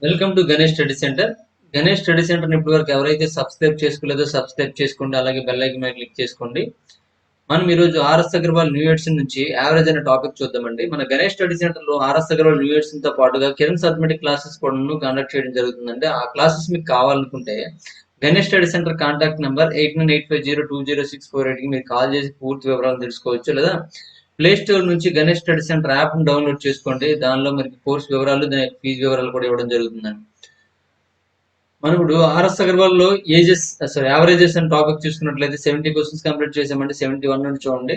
Welcome to Ganesh study centre. Ganesh study centre ఇప్పటి వరకు ఎవరైతే సబ్స్క్రైబ్ చేసుకోలేదో సబ్స్క్రైబ్ చేసుకోండి, అలాగే బెల్ ఐకాన్ మీద క్లిక్ చేసుకోండి. మనం ఈరోజు ఆర్ఎస్ అగర్వాల్ న్యూ ఎడిషన్ నుంచి యావరేజ్ అనే టాపిక్ చూద్దామండి. మన గణేష్ స్టడీ సెంటర్ లో ఆర్ఎస్ అగర్వాల్ న్యూ ఎడిషన్ తో పాటుగా కిరణ్ అథమెటిక్ క్లాసెస్ కూడా కండక్ట్ చేయడం జరుగుతుందండి. ఆ క్లాసెస్ మీకు కావాలనుకుంటే Ganesh study centre contact number 8985020648 కి మీరు కాల్ చేసి పూర్తి వివరాలు తెలుసుకోవచ్చు. లేదా ప్లే స్టోర్ నుంచి Ganesh study centre app download చేసుకోండి. దానిలో మనకి కోర్స్ వివరాలు, దాని ఫీజు వివరాలు కూడా ఇవ్వడం జరుగుతుందండి. మనం ఇప్పుడు ఆర్ఎస్ అగర్వాల్ లో యావరేజెస్ అని టాపిక్ చూసుకున్నట్లయితే 70 క్వశ్చన్స్ కంప్లీట్ చేసామంటే 71 నుండి చూడండి.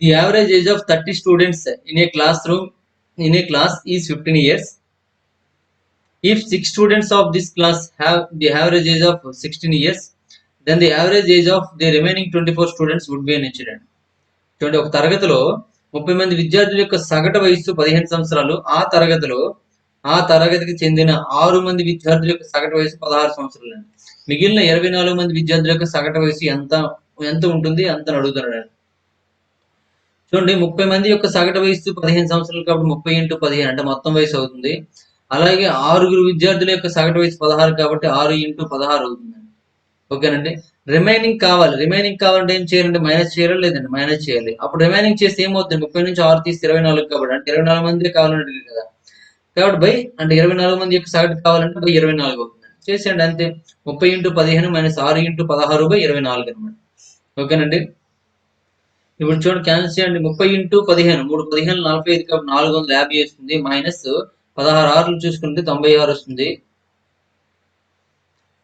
The average age of 30 students in a class is 15 years. If 6 students of this class have the average age of 16 years, then the average age of the remaining 24 students would be an incident. చూడండి, ఒక తరగతిలో 30 మంది విద్యార్థుల యొక్క సగటు వయస్సు 15 సంవత్సరాలు. ఆ తరగతికి చెందిన 6 మంది విద్యార్థుల యొక్క సగటు వయసు 16 సంవత్సరాలు అండి. మిగిలిన 24 మంది విద్యార్థుల యొక్క సగటు వయసు ఎంత ఉంటుంది అంత అడుగుతున్నాడు. చూడండి, 30 మంది యొక్క సగటు వయసు 15 సంవత్సరాలు కాబట్టి 30 × 15 అంటే మొత్తం వయసు అవుతుంది. అలాగే 6 విద్యార్థుల యొక్క సగటు వయసు 16 కాబట్టి 6 × 16 అవుతుందండి. ఓకేనండి. రిమైనింగ్ కావాలంటే ఏం చేయాలంటే మైనస్ చేయాలి, లేదండి మైనస్ చేయాలి. అప్పుడు రిమైనింగ్ చేస్తే ఏమవుతుంది? 30 నుంచి 6 తీస్తే 24 కాబట్టి అంటే 24 మంది కావాలంటే కదా, కాబట్టి బై అంటే 24 మంది యొక్క సగటు కావాలంటే బై 24 అవుతుంది. చేసేయండి అంతే. 30 × 15 - 6 × 16/24 అనమాట. ఓకేనండి. ఇప్పుడు చూడండి, క్యాన్సిల్ చేయండి. 30 × 15 3 15 45 కాబట్టి 450 వస్తుంది. మైనస్ 16 6 చూసుకుంటే 96 వస్తుంది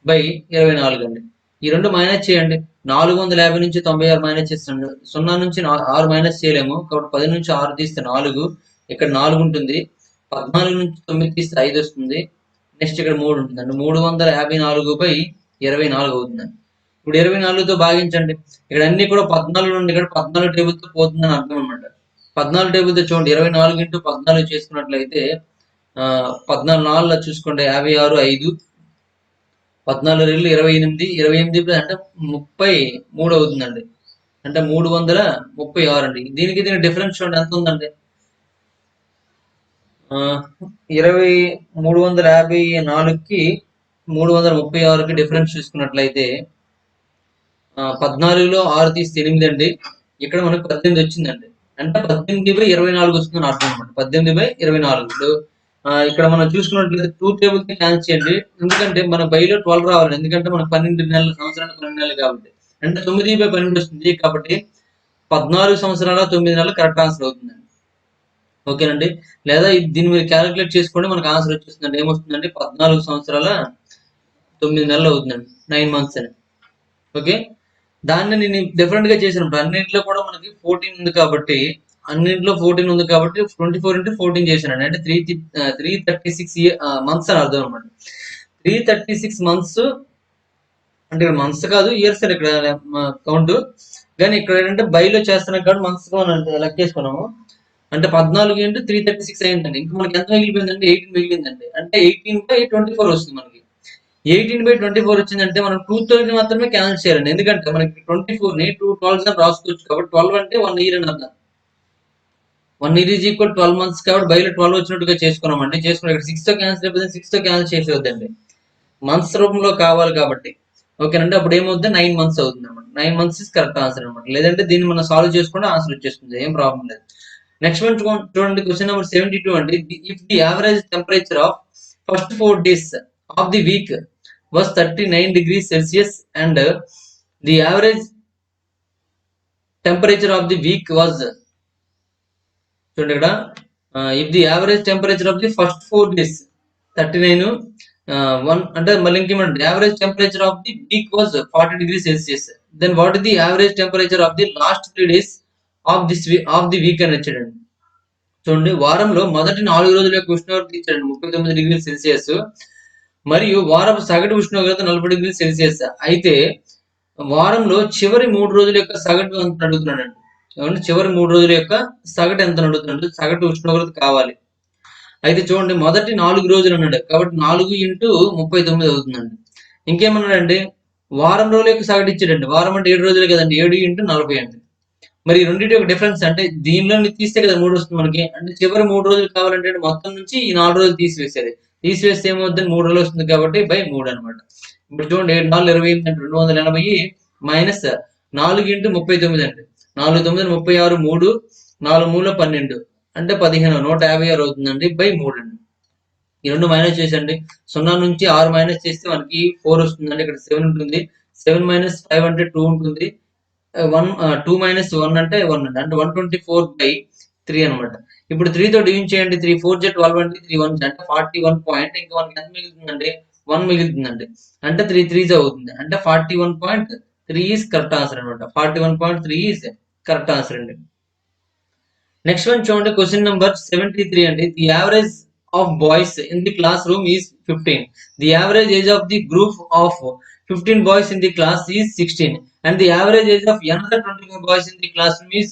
బై 24 అండి. ఈ రెండు మైనస్ చేయండి. 450 నుంచి 96 మైనస్ చేస్తాను. 0 నుంచి 6 మైనస్ చేయలేము కాబట్టి 10 నుంచి 6 తీస్తే 4, ఇక్కడ 4 ఉంటుంది. 14 నుంచి 9 తీస్తే 5 వస్తుంది. నెక్స్ట్ ఇక్కడ 3 ఉంటుందండి. 354/24 అవుతుందండి. ఇప్పుడు 24తో భాగించండి. ఇక్కడ అన్ని కూడా 14 నుండి ఇక్కడ 14 టేబుల్తో పోతుందని అర్థం అనమాట. 14 టేబుల్తో చూడండి, 24 × 14 చేసుకున్నట్లయితే 14 4 చూసుకోండి 56 5 14 2 28 28 అంటే 33 అవుతుందండి. అంటే 336 అండి. దీనికి డిఫరెన్స్ చూడండి ఎంత ఉందండి. 354కి 336కి డిఫరెన్స్ చూసుకున్నట్లయితే 14లో 6 తీస్తే 8 అండి. ఇక్కడ మనకు 18 వచ్చిందండి. అంటే 18/24 వస్తుందని అర్థం అనమాట. 18/24. ఇక్కడ మనం చూసుకున్నట్లయితే 2 టేబుల్స్ క్యాన్సిల్ చేయండి. ఎందుకంటే మన బైలో 12 రావాలి. ఎందుకంటే మనకు 12 నెలలు, సంవత్సరానికి 12 నెలలు కాబట్టి. అంటే 9/12 వస్తుంది కాబట్టి 14 సంవత్సరాల 9 నెలలు కరెక్ట్ ఆన్సర్ అవుతుందండి. ఓకేనండి. లేదా దీన్ని మీరు క్యాలిక్యులేట్ చేసుకోండి, మనకు ఆన్సర్ వచ్చేస్తుందండి. ఏమొస్తుందండి? 14 సంవత్సరాల 9 నెలలు అవుతుందండి. 9 months అని. ఓకే, దాన్ని నేను డిఫరెంట్ గా చేసినప్పుడు అన్నింటిలో కూడా మనకి 14 ఉంది కాబట్టి 24 × 14 చేశానండి. అంటే 336 months అని అర్థం అనమాట. 336 months అంటే ఇక్కడ మంత్స్ కాదు, ఇయర్స్ అని ఇక్కడ కౌంట్. కానీ ఇక్కడ ఏంటంటే బైలో చేస్తున్నాం కాబట్టి మంత్స్ లెక్కేసుకున్నాము. అంటే 14 × 336 అయిందండి. ఇంకా మనకి ఎంత మిగిలిపోయిందంటే 18 మిగిలిందండి. అంటే 18/24 వస్తుంది మనకి. 18/24 వచ్చిందంటే మనం 2 మాత్రమే క్యాన్సిల్ చేయాలండి. ఎందుకంటే మనకి 24ని 2 12s అని రాసుకోవచ్చు కాబట్టి 12 అంటే 1 year అని అర్థం. 1 year = 12 months కాబట్టి బయలు 12 వచ్చినట్టుగా చేసుకున్నామండి. చేసుకుని ఇక్కడ 6తో క్యాన్సిల్ అయిపోతుంది. 6తో క్యాన్సిల్ చేసేవద్దండి, మంత్స్ రూపంలో కావాలి కాబట్టి. ఓకేనండి. అప్పుడు ఏమవుతుంది? 9 months అవుతుంది అనమాట. 9 months ఇస్ కరెక్ట్ ఆన్సర్ అనమాట. లేదంటే దీన్ని మనం సాల్వ్ చేసుకుంటే ఆన్సర్ వచ్చేస్తుంది, ఏం ప్రాబ్లం లేదు. నెక్స్ట్ వన్ చూడండి, క్వశ్చన్ నెంబర్ 72 అండి. If the average temperature of first 4 days of the week was 39 degrees Celsius and the average temperature of the week was చూడండి ఇక్కడ if the average temperature of the first 4 days 39 అంటే మళ్ళీ ఇంకేమంటే average temperature of the week was 40 degrees Celsius, then what is the average temperature of the last 3 days of the week అని వచ్చాడండి. చూడండి, వారంలో మొదటి 4 రోజుల యొక్క ఉష్ణోగ్రత ఇచ్చాడండి 39 degrees Celsius, మరియు వారపు సగటు ఉష్ణోగ్రత 40 degrees Celsius. అయితే వారంలో చివరి 3 రోజుల యొక్క సగటు ఎంత అడుగుతున్నాడండి. చివరి 3 రోజుల యొక్క సగటు ఎంత అడుగుతున్నాడు? సగటు ఉష్ణోగ్రత కావాలి. అయితే చూడండి, మొదటి 4 రోజులు అన్నాడు కాబట్టి 4 × 39 అవుతుందండి. ఇంకేమన్నాడండి? వారం రోజుల యొక్క సగటు ఇచ్చాడండి. వారం అంటే 7 రోజులే కదండి. 7 × 40 అండి. మరి ఈ రెండింటి యొక్క డిఫరెన్స్ అంటే దీనిలో తీస్తే కదా 3 వస్తుంది మనకి. అంటే చివరి 3 రోజులు కావాలంటే మొత్తం నుంచి ఈ 4 రోజులు తీసివేసేది. తీసివేస్తే ఏమవుతుంది 3 రోజులు వస్తుంది కాబట్టి బై 3 అనమాట. ఇప్పుడు చూడండి 7 4 28 అంటే 280 మైనస్ 4 ఇంటూ 39 అండి. 4 9 36 3 4 3 12 అంటే 15 156 అవుతుందండి బై 3 అండి. ఈ రెండు మైనస్ చేసండి. 0 నుంచి 6 మైనస్ చేస్తే మనకి 4 వస్తుందండి. ఇక్కడ 7 ఉంటుంది. 7 మైనస్ 5 అంటే 2 ఉంటుంది. 2 మైనస్ 1 అంటే 1 అండి. అంటే 124/3 అనమాట. ఇప్పుడు 3 తో డివిజన్ చేయండి. 3 4 జెట్ 12 అంటే 3 1 అంటే 41 పాయింట్. ఇంకా మనకి ఎంత మిగులుతుందండి? 1 మిగులుతుందండి. అంటే 3 3 అవుతుంది. అంటే 41.3 ఈస్ కరెక్ట్ ఆన్సర్ అనమాట. 41.3 ఈస్ కరెక్ట్ ఆన్సర్ అండి. నెక్స్ట్ వన్ చూడండి, క్వశ్చన్ నెంబర్ 73 అండి. The average of boys in the class room is 15. The average age of the group of 15 boys in the class is 16 and the average age of another 25 boys in the classroom is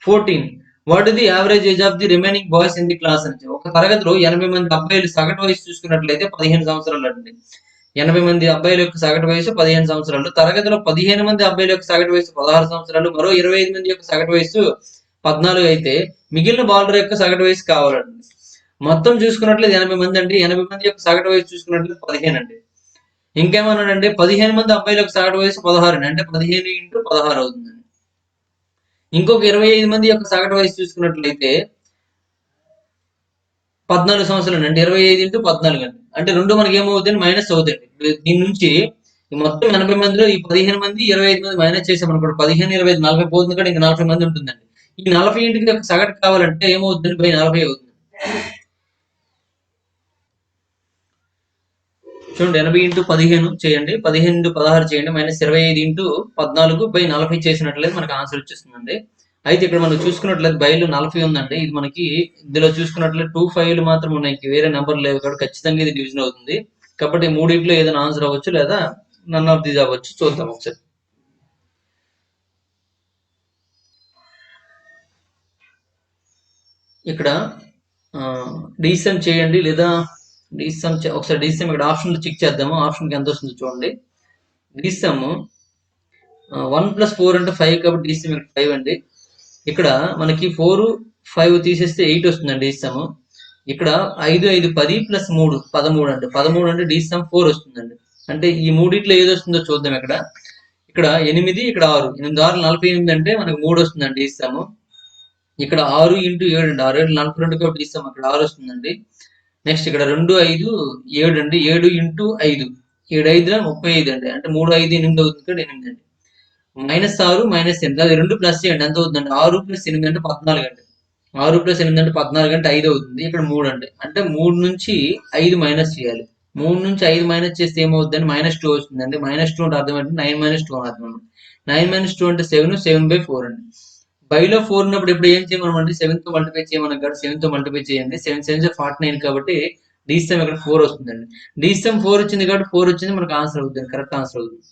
14. What is the average age of the remaining boys in the class అంటే ఒక తరగతిలో 80 మంది అబ్బాయిలు సగటు వయసు చూసుకున్నట్లయితే 15 సంవత్సరాలు అండి. 80 మంది అబ్బాయిల యొక్క సగటు వయసు 15 సంవత్సరాలు. తరగతిలో 15 మంది అబ్బాయిల యొక్క సగటు వయసు 16 సంవత్సరాలు. మరో 25 మంది యొక్క సగటు వయసు 14 అయితే మిగిలిన బాలుర యొక్క సగటు వయసు కావాలండి. మొత్తం చూసుకున్నట్లయితే 80 మంది అండి. 80 మంది యొక్క సగటు వయసు చూసుకున్నట్లయితే 15 అండి. ఇంకేమన్నాడంటే 15 మంది అబ్బాయిలకు సగటు వయసు 16 అంటే 15 ఇంటూ 16 అవుతుందండి. ఇంకొక 25 మంది యొక్క సగటు వయసు చూసుకున్నట్లయితే 14 సంవత్సరాలు అంటే 25 ఇంటూ 14 అండి. అంటే రెండు మనకి ఏమవుతుంది మైనస్ అవుతాయి. దీని నుంచి మొత్తం 80 మందిలో ఈ 15 మంది 25 మంది మైనస్ చేసామనుకోండి. 15 25 40 పోతుంది కానీ ఇంకా 40 మంది ఉంటుందండి. ఈ 40 ఇంటికి సగటు కావాలంటే ఏమవుతుంది బై 40 అవుతుంది. చూడండి 80 ఇంటూ 15 చేయండి. 15 ఇంటూ 16 చేయండి. మైనస్ 25 ఇంటూ 14 బై 40 చేసినట్లయితే మనకు ఆన్సర్ వచ్చేస్తుందండి. అయితే ఇక్కడ మనం చూసుకున్నట్లయితే బైలో 40 ఉందండి. ఇది మనకి ఇందులో చూసుకున్నట్లయితే 2 5లు మాత్రం ఉన్నాయి. వేరే నెంబర్ లేవు కాబట్టి ఖచ్చితంగా ఇది డివిజన్ అవుతుంది. కాబట్టి మూడింటిలో ఏదైనా ఆన్సర్ అవ్వచ్చు లేదా నన్ ఆఫ్ దీస్ అవ్వచ్చు. చూద్దాం ఒకసారి. ఇక్కడ డిసమ్ చేయండి లేదా డిసమ్ ఒకసారి డిసమ్ ఇక్కడ ఆప్షన్ చెక్ చేద్దాము. ఆప్షన్కి ఎంత వస్తుందో చూడండి. డిసమ్ 1 + 4 అంటే 5 కాబట్టి డిసమ్ ఇక్కడ 5 అండి. ఇక్కడ మనకి 4 5 తీసేస్తే 8 వస్తుందండి డిసమ్. ఇక్కడ 5 5 10 + 3 13 అండి. 13 అంటే డిసమ్ 4 వస్తుందండి. అంటే ఈ మూడిట్లో ఏది వస్తుందో చూద్దాం. ఇక్కడ 8 ఇక్కడ 6 8 6 48 అంటే మనకు 3 వస్తుందండి డిసమ్. ఇక్కడ 6 ఇంటూ 7 అండి. 6 7 42 కాబట్టి డిసమ్ అక్కడ 6 వస్తుందండి. నెక్స్ట్ ఇక్కడ 2 5 7 అండి. 7 ఇంటూ 5 7 5 35 అండి. అంటే 3 5 8 అవుతుంది ఇక్కడ 8 అండి. -6 -8 అది 2 ప్లస్ చేయండి ఎంత అవుతుందండి? 6 + 8 అంటే 14 అండి. 6 + 8 అంటే 14 అంటే 5 అవుతుంది. ఇక్కడ 3 అండి. అంటే 3 నుంచి 5 మైనస్ చేయాలి. 3 నుంచి 5 మైనస్ చేస్తే ఏమవుతుందండి? -2 వస్తుందండి. -2 అంటే అర్థం ఏంటి? 9 - 2 అని అర్థం. 9 - 2 అంటే 7 7/4 అండి. బైలో 4 ఉన్నప్పుడు ఇప్పుడు ఏం చేయమన్నామండి? 7 తో మల్టిప్లై చేయమన్నాం కాబట్టి 7 తో మల్టిప్లై చేయండి. 7 7 49 కాబట్టి డిసమ్ ఇక్కడ 4 వస్తుందండి. డిసమ్ 4 వచ్చింది కాబట్టి 4 వచ్చింది మనకు ఆన్సర్ అవుతుంది. కరెక్ట్ ఆన్సర్ అవుతుంది.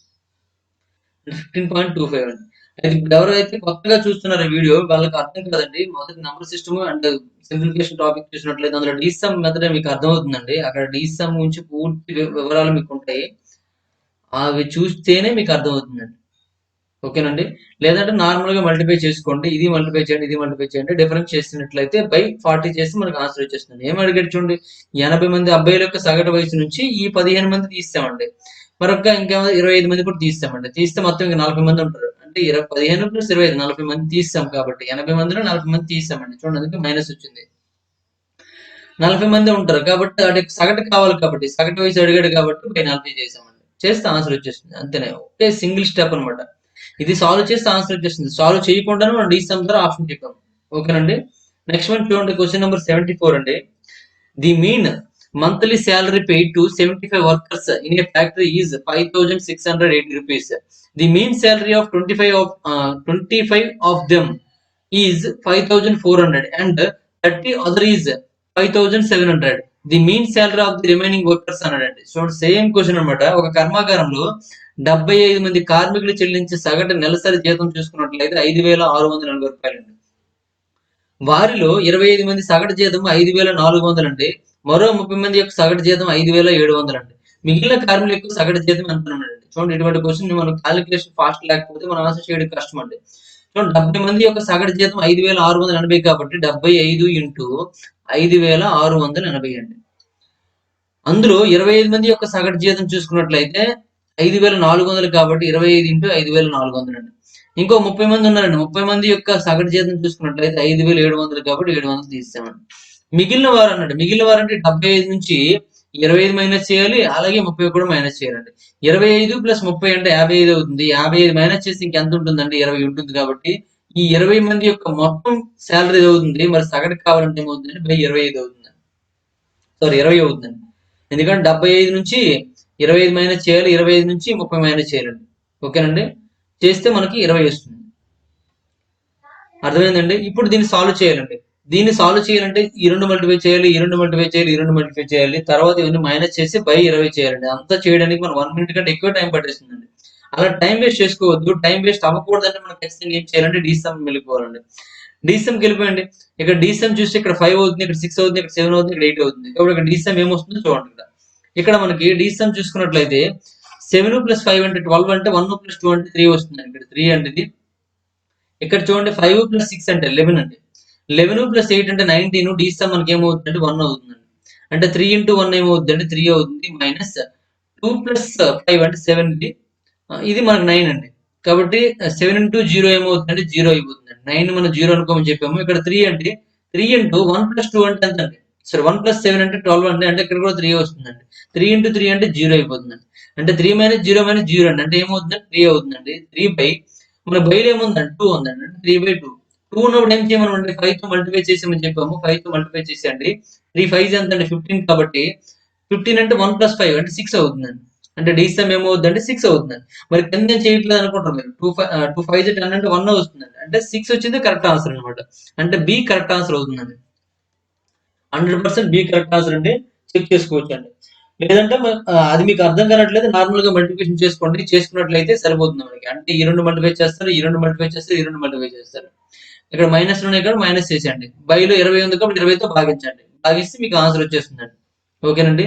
15.25 అండి. అది ఎవరైతే కొత్తగా చూస్తున్నారో వీడియో వాళ్ళకి అర్థం కాదండి. మొదటి number system and simplification topic చూసినట్లయితే అందులో డిసమ్ మెథడ్ మీకు అర్థమవుతుందండి. అక్కడ డిసమ్ గురించి పూర్తి వివరాలు మీకు ఉంటాయి. అవి చూస్తేనే మీకు అర్థమవుతుందండి. ఓకేనండి. లేదంటే నార్మల్ గా మల్టిప్లై చేసుకోండి. ఇది మల్టిప్లై చేయండి, ఇది మల్టిప్లై చేయండి. డిఫరెన్స్ చేసినట్లయితే బై 40 చేస్తే మనకు ఆన్సర్ వచ్చేస్తుంది. ఏం అడిగాడు చూడండి. 80 మంది అబ్బాయిల యొక్క సగటు వయసు నుంచి ఈ 15 మంది తీస్తామండి. మరొక ఇంకా 25 మంది కూడా తీస్తామండి. తీస్తే మొత్తం ఇంకా 40 మంది ఉంటారు. అంటే 15 + 25 40 మంది తీస్తాం కాబట్టి 80 మందిలో 40 మంది తీస్తామండి. చూడండి అందుకే మైనస్ వచ్చింది. 40 మంది ఉంటారు కాబట్టి వాటి సగటు కావాలి కాబట్టి సగటు వయసు అడిగాడు కాబట్టి బై 40 చేసామండి. చేస్తే ఆన్సర్ వచ్చేస్తుంది. అంతేనే. ఒకే సింగిల్ స్టెప్ అనమాట. ఇది సాల్వ్ చేస్తే ఆన్సర్ వచ్చేస్తుంది. సాల్వ్ చేయకుండానే మనం డిసమ్ ద్వారా ఆప్షన్ చెప్పాము. ఓకేనండి. నెక్స్ట్ వన్ చూడండి, క్వశ్చన్ నెంబర్ 74 అండి. The mean monthly salary paid to 75 workers in a factory is 5,680 rupees. The mean salary of 25 of them is 5,400 and 30 other is 5,700. The mean salary of the remaining workers అన్నాడండి. So same question అనమాట. ఒక కర్మాగారంలో 75 మంది కార్మికులు చెల్లించే సగటు నెలసరి జీతం చూసుకున్నట్లయితే 5,640 రూపాయలండి. వారిలో 25 మంది సగటు జీతం 5,400 అండి. మరో 30 మంది యొక్క సగటు జీతం 5,700 అండి. మిగిలిన కార్మికుల యొక్క సగటు జీతం ఎంత అన్నాడండి. చూడండి ఇటువంటి క్వశ్చన్ మనం క్యాలిక్యులేషన్ ఫాస్ట్ లేకపోతే మనం ఆన్సర్ చేయడం కష్టం అండి. చూడండి 70 మంది యొక్క సగటు జీతం 5,680 కాబట్టి 75 ఇంటూ 5,680 అండి. అందులో 25 మంది యొక్క సగటు జీతం చూసుకున్నట్లయితే 5,400 కాబట్టి 25 ఇంటూ 5,400 అండి. ఇంకో 30 మంది ఉన్నారండి. 30 మంది యొక్క సగటు జీతం చూసుకున్నట్లయితే 5,700 కాబట్టి 700 తీసామండి. మిగిలిన వారు అన్నాడు. మిగిలిన వారు అంటే 75 నుంచి 25 మైనస్ చేయాలి. అలాగే 30 కూడా మైనస్ చేయాలండి. 25 ప్లస్ 30 అంటే 55 అవుతుంది. 55 మైనస్ చేసి ఇంకెంత ఉంటుందండి? 20 ఉంటుంది కాబట్టి ఈ 20 మంది యొక్క మొత్తం శాలరీ అవుతుంది. మరి సగటు కావాలంటే ఏమవుతుందండి? 25 అవుతుంది. సారీ 20 అవుతుందండి. ఎందుకంటే 75 నుంచి 25 మైనస్ చేయాలి. 25 నుంచి 30 మైనస్ చేయాలండి. ఓకేనండి. చేస్తే మనకి 20 వస్తుంది. అర్థమైందండి. ఇప్పుడు దీన్ని సాల్వ్ చేయాలండి. దీన్ని సాల్వ్ చేయాలంటే ఈ 2 మల్టిప్లై చేయాలి, ఈ 2 మల్టిప్లై చేయాలి, ఈ 2 మల్టిప్లై చేయాలి. తర్వాత ఇవన్నీ మైనస్ చేసి బై 20 చేయాలండి. అంతా చేయడానికి మనం 1 మినిట్ కంటే ఎక్కువ టైం పట్టేస్తుందండి. అలా టైం వేస్ట్ చేసుకోవద్దు. టైం వేస్ట్ అవ్వకూడదంటే మనం ఖచ్చితంగా ఏం చేయాలంటే డీసమ్ వెళ్ళిపోవాలండి. డీసమ్కి వెళ్ళిపోయండి. ఇక్కడ డీసమ్ చూస్తే ఇక్కడ 5 అవుతుంది, ఇక్కడ 6 అవుతుంది, ఇక్కడ 7 అవుతుంది, ఇక్కడ 8 అవుతుంది. కాబట్టి ఇక్కడ డీసమ్ ఏమొస్తుందో చూడండి. ఇక్కడ మనకి డీసమ్ చూసుకున్నట్లయితే 7 ప్లస్ 5 అంటే 12 అంటే 1 ప్లస్ 2 అంటే 3 వస్తుంది. ఇక్కడ 3 అంటే ఇది. ఇక్కడ చూడండి 5 ప్లస్ 6 అంటే 11 అండి. 11 ప్లస్ 8 అంటే 19. డీసమ్ మనకి ఏమవుతుందంటే 1 అవుతుందండి. అంటే 3 ఇంటూ 1 ఏమవుతుందంటే 3 అవుతుంది. మైనస్ 2 ప్లస్ 5 అంటే 7 ఇది. ఇది మనకు 9 అండి. కాబట్టి 7 ఇంటూ 0 ఏమవుతుందంటే 0 అయిపోతుందండి. 9 మనం 0 అనుకోమని చెప్పాము. ఇక్కడ 3 అంటే 3 ఇంటూ 1 ప్లస్ 2 అంటే ఎంత అండి? సరే 1 ప్లస్ 7 అంటే 12 అండి. అంటే ఇక్కడ కూడా 3 వస్తుందండి. 3 ఇంటూ 3 అంటే 0 అయిపోతుందండి. అంటే 3 మైనస్ 0 మైనస్ 0 అండి. అంటే ఏమవుతుందంటే 3 అవుతుందండి. 3 బై మన బైలో ఏముందండి 2 ఉందండి. అంటే 3/2. 2 ఉన్నప్పుడు ఏం చేయమనండి 5తో మల్టిప్లై చేసామని చెప్పాము. 5తో మల్టిప్లై చేసేయండి. 3 5 ఎంత అండి 15 కాబట్టి 15 అంటే 1 ప్లస్ 5 అంటే 6 అవుతుందండి. అంటే డీసమ్ ఏమవుతుందంటే 6 అవుతుందండి. మరి కింద నేను చేయట్లేదు అనుకుంటారు మీరు. 2 5 10 అంటే 1 వస్తుందండి. అంటే 6 వచ్చింది కరెక్ట్ ఆన్సర్ అనమాట. అంటే బి కరెక్ట్ ఆన్సర్ అవుతుందండి. 100% బి కరెక్ట్ ఆన్సర్ అండి. చెక్ చేసుకోవచ్చు అండి. లేదంటే అది మీకు అర్థం కానట్లయితే నార్మల్ గా మల్టిప్లికేషన్ చేసుకోండి. చేసుకున్నట్లయితే సరిపోతుంది మనకి. అంటే ఈ 2 మల్టిప్లై చేస్తారు, ఈ 2 మల్టిప్లై చేస్తారు, ఈ 2 మల్టిప్లై చేస్తారు. ఇక్కడ మైనస్ ఉన్నాయి కదా మైనస్ చేసేయండి. బైలో 20 ఉంది కాబట్టి 20తో భాగించండి. భాగిస్తే మీకు ఆన్సర్ వచ్చేస్తుందండి. ఓకేనండి.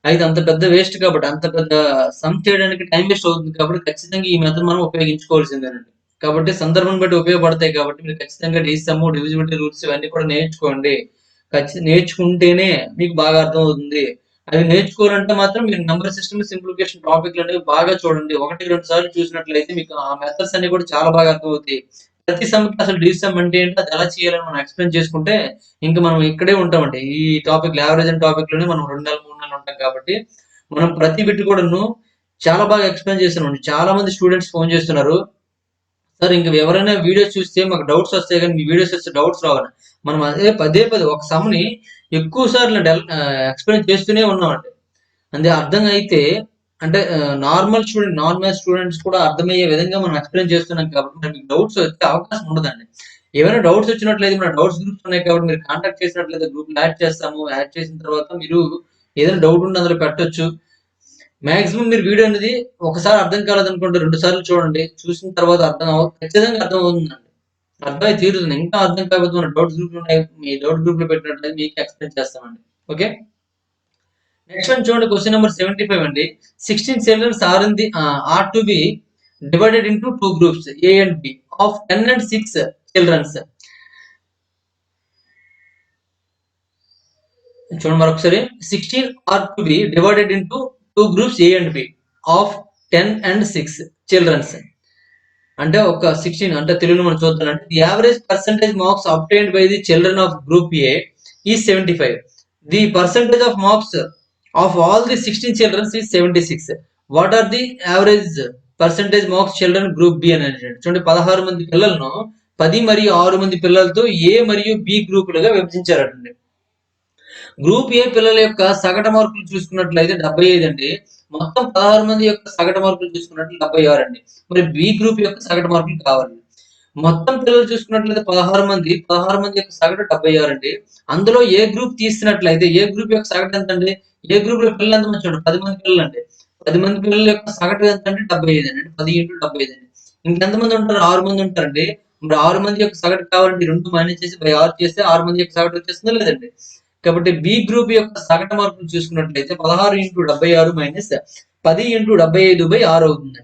అయితే అంత పెద్ద వేస్ట్ కాబట్టి అంత పెద్ద సమ్ చేయడానికి టైం వేస్ట్ అవుతుంది కాబట్టి ఖచ్చితంగా ఈ మెథడ్ మనం ఉపయోగించుకోవాల్సిందేనండి. కాబట్టి సందర్భం బట్టి ఉపయోగపడతాయి కాబట్టి మీరు ఖచ్చితంగా డీసమ్, డివిజిబిలిటీ రూల్స్ ఇవన్నీ కూడా నేర్చుకోండి. నేర్చుకుంటేనే మీకు బాగా అర్థమవుతుంది. అవి నేర్చుకోవాలంటే మాత్రం మీరు నంబర్ సిస్టమ్ సింప్లిఫికేషన్ టాపిక్లు అనేవి బాగా చూడండి. 1, 2 సార్లు చూసినట్లయితే మీకు ఆ మెథడ్స్ అన్ని కూడా చాలా బాగా అర్థమవుతాయి. ప్రతి సమ్‌కి అసలు డీసమ్ అంటే ఏంటి? అది ఎలా చేయాలని మనం ఎక్స్‌ప్లెయిన్ చేసుకుంటే ఇంక మనం ఇక్కడే ఉంటామండి. ఈ టాపిక్ యావరేజ్ అనే టాపిక్ లోనే మనం 2 నెలలు, 3 నెలలు ఉంటాం కాబట్టి మనం ప్రతి బిట్ కూడాను చాలా బాగా ఎక్స్‌ప్లెయిన్ చేశామండి. చాలా మంది స్టూడెంట్స్ ఫోన్ చేస్తున్నారు. సార్ ఇంక ఎవరైనా వీడియోస్ చూస్తే మాకు డౌట్స్ వస్తాయి కానీ మీ వీడియోస్ చూస్తే డౌట్స్ రావని. మనం అదే పదే పదే ఒక సమ్‌ని ఎక్కువ సార్లు ఎక్స్‌ప్లెయిన్ చేస్తూనే ఉన్నామండి. అంటే అర్థం అయితే అంటే నాన్ మ్యాథ్స్ స్టూడెంట్స్ కూడా అర్థమయ్యే విధంగా మనం ఎక్స్‌ప్లెయిన్ చేస్తున్నాం కాబట్టి మరి మీకు డౌట్స్ వచ్చే అవకాశం ఉండదండి. ఏమైనా డౌట్స్ వచ్చినట్లయితే మన డౌట్స్ గ్రూప్స్ ఉన్నాయి కాబట్టి మీరు కాంటాక్ట్ చేసినట్లయితే గ్రూప్‌లో యాడ్ చేస్తాము. యాడ్ చేసిన తర్వాత మీరు ఏదైనా డౌట్ ఉంటే అందులో పెట్టొచ్చు. మాక్సిమం మీరు వీడియో అనేది ఒకసారి అర్థం కాలేదనుకోండి 2 సార్లు చూడండి. చూసిన తర్వాత ఖచ్చితంగా అర్థం అవుతుందండి. అర్థమై తీరుతుంది. ఇంకా అర్థం కాకపోతే మన డౌట్స్ గ్రూప్‌లో ఉన్నాయి. మీ డౌట్ గ్రూప్‌లో పెట్టినట్లయితే మీకు ఎక్స్‌ప్లెయిన్ చేస్తామండి. ఓకే. నెక్స్ట్ వన్ చూడండి క్వెషన్ నంబర్ 75 అండి. 16 children are to be divided into 2 groups A and B of 10 and 6 children. చూడండి మరొకసారి 16 are to be divided into 2 groups A and B of 10 and 6 children. అంటే ఒక 16 అంటే తెలుగులో మనం చూద్దామంటే the average percentage marks obtained by the children of group A is 75. The percentage of marks of all the 16 childrens is 76. What are the average percentage marks children group B అని చూడండి 16 మంది పిల్లలను 10 మరియు 6 మంది పిల్లలతో ఏ మరియు బి గ్రూపులుగా విభజించారటండి. Group A పిల్లల యొక్క సగటు మార్కులు చూసుకున్నట్లయితే 75 అండి. మొత్తం 16 మంది యొక్క సగటు మార్కులు చూసుకున్నట్లు 76 అండి. మరి బి గ్రూప్ యొక్క సగటు మార్కులు కావాలి. మొత్తం పిల్లలు చూసుకున్నట్లయితే 16 మంది యొక్క సగటు 76 అండి. అందులో ఏ గ్రూప్ తీసినట్లయితే ఏ గ్రూప్ యొక్క సగటు ఎంత అండి? ఏ గ్రూప్ లో పిల్లలు ఎంత మంది చూడండి 10 మంది పిల్లలు అండి. 10 మంది పిల్లల యొక్క సగటు ఎంత అంటే 75 అండి. 10 ఇంటూ 75 అండి. ఇంకెంత మంది ఉంటారు? 6 మంది ఉంటారండి. మరి 6 మంది యొక్క సగటు కావాలంటే 2 మైనస్ చేసి బై 6 చేస్తే 6 మంది యొక్క సగటు వచ్చేస్తుందా లేదండి? కాబట్టి బి గ్రూప్ యొక్క సగటు మార్కులు చూసుకున్నట్లయితే 16 × 76 మైనస్ 10 × 75/6 అవుతుందండి.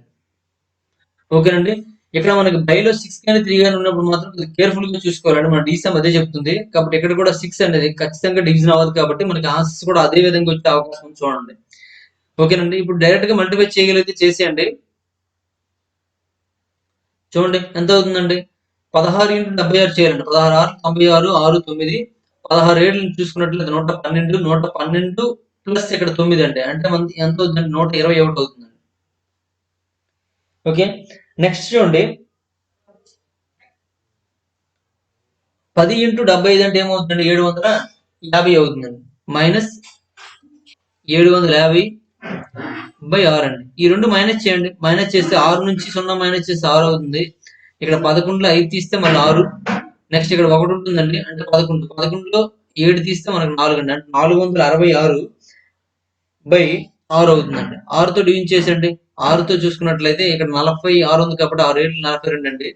ఓకేనండి. ఇక్కడ మనకి బైలో 6 కానీ 3 కానీ ఉన్నప్పుడు మాత్రం కేర్ఫుల్ గా చూసుకోవాలండి. మన డీసీఎం అదే చెప్తుంది. కాబట్టి ఇక్కడ కూడా 6 అనేది ఖచ్చితంగా డివిజన్ అవ్వదు కాబట్టి మనకి ఆన్సర్స్ కూడా అదే విధంగా వచ్చే అవకాశం ఉంది చూడండి. ఓకేనండి. ఇప్పుడు డైరెక్ట్ గా మల్టిప్లై చేయగలిగితే చేసేయండి. చూడండి ఎంత అవుతుందండి. 16 × 76 చేయాలండి. 16 6 96 6 9 16 ఏళ్ళు చూసుకున్నట్లయితే 112 112 ప్లస్ ఇక్కడ 9 అండి. అంటే మనకి ఎంత అవుతుందండి 121 అవుతుందండి. ఓకే. నెక్స్ట్ చూడండి 10 × 75 అంటే ఏమవుతుందండి 750 అవుతుందండి. మైనస్ 750/6 అండి. ఈ రెండు మైనస్ చేయండి. మైనస్ చేస్తే 6 నుంచి 0 మైనస్ చేస్తే 6 అవుతుంది. ఇక్కడ 11లో 5 తీస్తే మళ్ళీ 6. నెక్స్ట్ ఇక్కడ 1 ఉంటుందండి. అంటే 11. 11లో 7 తీస్తే మనకు 4 అండి. అంటే 466/6 అవుతుందండి. 6తో డివిజన్ చేసండి. 6తో చూసుకున్నట్లయితే ఇక్కడ 46 ఉంది కాబట్టి 6 ఏళ్ళు 42 అండి.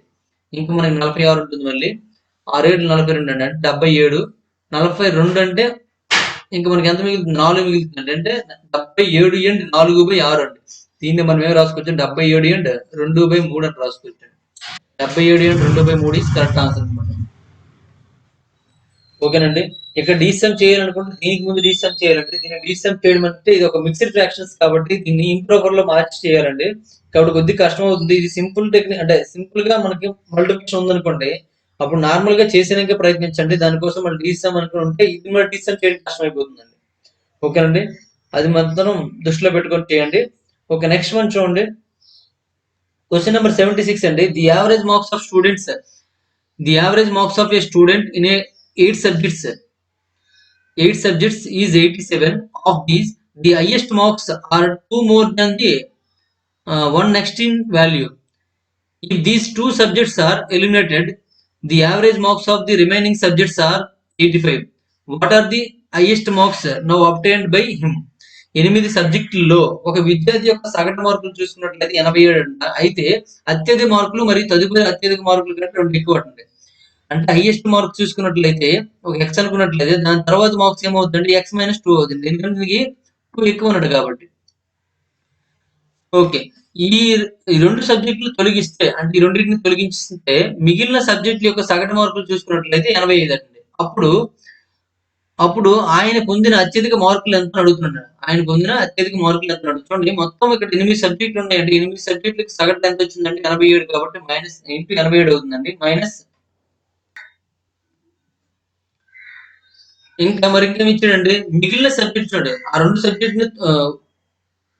ఇంకా మనకి 46 ఉంటుంది మళ్ళీ. 6 ఏళ్ళు 42 అండి. అంటే 77. 42 అంటే ఇంకా మనకి ఎంత మిగులుతుంది 4 మిగులుతుంది. అంటే 77 × 4/6 అండి. దీన్ని మనం ఏం రాసుకోవచ్చు 77 × 2/3 అని రాసుకోవచ్చు. 77 × 2/3 ఇస్ కరెక్ట్ ఆన్సర్ అనమాట. ఓకేనండి. ఇక్కడ డీసమ్ చేయాలనుకుంటే దీనికి ముందు డీసమ్ చేయాలంటే దీన్ని డీసమ్ చేయడం అంటే ఇది ఒక మిక్స్డ్ ఫ్రాక్షన్స్ కాబట్టి దీన్ని ఇంప్రాపర్ లో మార్చి చేయాలండి. కాబట్టి కొద్దిగా కష్టం అవుతుంది. ఇది సింపుల్ టెక్నిక్ అంటే సింపుల్ గా మనకి మల్టిప్లికేషన్ ఉందనుకోండి అప్పుడు నార్మల్ గా చేసేందుకే ప్రయత్నించండి. దానికోసం మళ్ళీ డీసమ్ అనుకుంటే ఇది మళ్ళీ డీసమ్ చేయడం కష్టం అయిపోతుందండి. ఓకేనండి. అది మాత్రం దృష్టిలో పెట్టుకొని చేయండి. ఓకే నెక్స్ట్ వన్ చూడండి. క్వశ్చన్ నెంబర్ 76 అండి. The average marks of students the average marks of A student in a 8 subjects is 87. Of these, the highest marks are 2 more than the one next in value. If these two subjects are eliminated, the average marks of the remaining subjects are 85. What are the highest marks now obtained by him? 8 సబ్జెక్టుల్లో ఒక విద్యార్థి యొక్క సగటు మార్కులు చూసుకున్నట్లయితే 87 అంట. అయితే అత్యధిక మార్కులు మరియు తదుపరి అత్యధిక మార్కులు కంటే 2 ఎక్కువ అండి. అంటే హైయెస్ట్ మార్క్ చూసుకున్నట్లయితే ఒక ఎక్స్ అనుకున్నట్లయితే దాని తర్వాత మార్క్స్ ఏమవుతుందండి x - 2 అవుతుంది. ఎందుకంటే దీనికి 2 ఎక్కువ ఉన్నట్టు కాబట్టి. ఓకే. ఈ ఈ 2 సబ్జెక్టులు తొలగిస్తే అంటే ఈ రెండింటిని తొలగిస్తే మిగిలిన సబ్జెక్టుల యొక్క సగటు మార్కులు చూసుకున్నట్లయితే 85 అండి. అప్పుడు ఆయన పొందిన అత్యధిక మార్కులు ఎంత అడుగుతున్నాడు. ఆయన పొందిన అత్యధిక మార్కులు ఎంత అడుగుతున్నాడు. చూడండి మొత్తం ఇక్కడ 8 సబ్జెక్టులు ఉన్నాయండి. 8 సబ్జెక్టులకి సగటు ఎంత వచ్చిందంటే 87 కాబట్టి మైనస్ ఇంటూ 87 అవుతుందండి. మైనస్ ఇంకా మరి ఇంకేమి ఇచ్చాడండి మిగిలిన సబ్జెక్ట్ చూడండి. ఆ 2 సబ్జెక్ట్ ని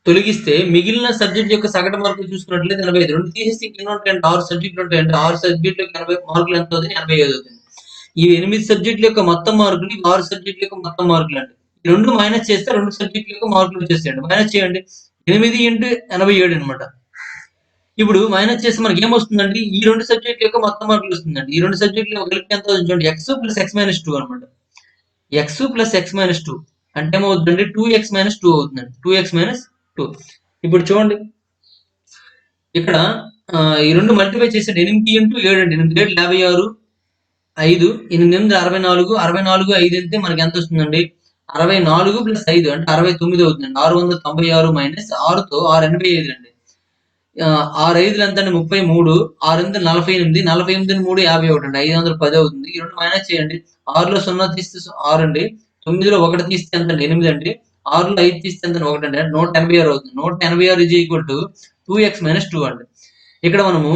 తొలగిస్తే మిగిలిన సబ్జెక్ట్ యొక్క సగటు మార్కులు చూసుకున్నట్లయితే 85. 2 తీసేస్తే ఇంకెన్ని ఉంటాయంటే 6 సబ్జెక్టులు ఉంటాయంటే 6 సబ్జెక్టులకు 80 మార్కులు ఎంత అవుతుంది 85 అవుతుంది. ఈ 8 సబ్జెక్టుల యొక్క మొత్తం మార్కులు 6 సబ్జెక్టుల యొక్క మొత్తం మార్కులు అండి. ఈ 2 మైనస్ చేస్తే 2 సబ్జెక్టుల యొక్క మార్కులు వచ్చేసేయండి. మైనస్ చేయండి 8 × 87 అనమాట. ఇప్పుడు మైనస్ చేస్తే మనకి ఏమొస్తుందండి ఈ 2 సబ్జెక్టుల యొక్క మొత్తం మార్కులు వస్తుందండి. ఈ 2 సబ్జెక్టులు కలిపి ఎంత అవుతుంది చూడండి x + x - 2 అనమాట. x + x - 2 అంటే ఏమవుతుందండి 2x - 2 అవుతుందండి. 2x - 2. ఇప్పుడు చూడండి ఇక్కడ ఈ 2 మల్టిప్లై చేసేయండి. 8 × 7 అండి. 8 7 56 5 8 8 64 64 5 వెళ్తే మనకి ఎంత వస్తుందండి 64 + 5 అంటే 69 అవుతుందండి. 696 మైనస్ 6తో 685 అండి. 6 5 ఎంత అండి 33 6 8 48 48 3 51 అండి. 510 అవుతుంది. ఈ 2 మైనస్ చేయండి. 6లో 0 తీస్తే 6 అండి. 9లో 1 తీస్తే ఎంత అండి 8 అండి. 6లో 5 తీస్తే ఎంత 1 అండి. 186 అవుతుంది. 186 ఈజ్ ఈక్వల్ టు 2x - 2 అండి. ఇక్కడ మనము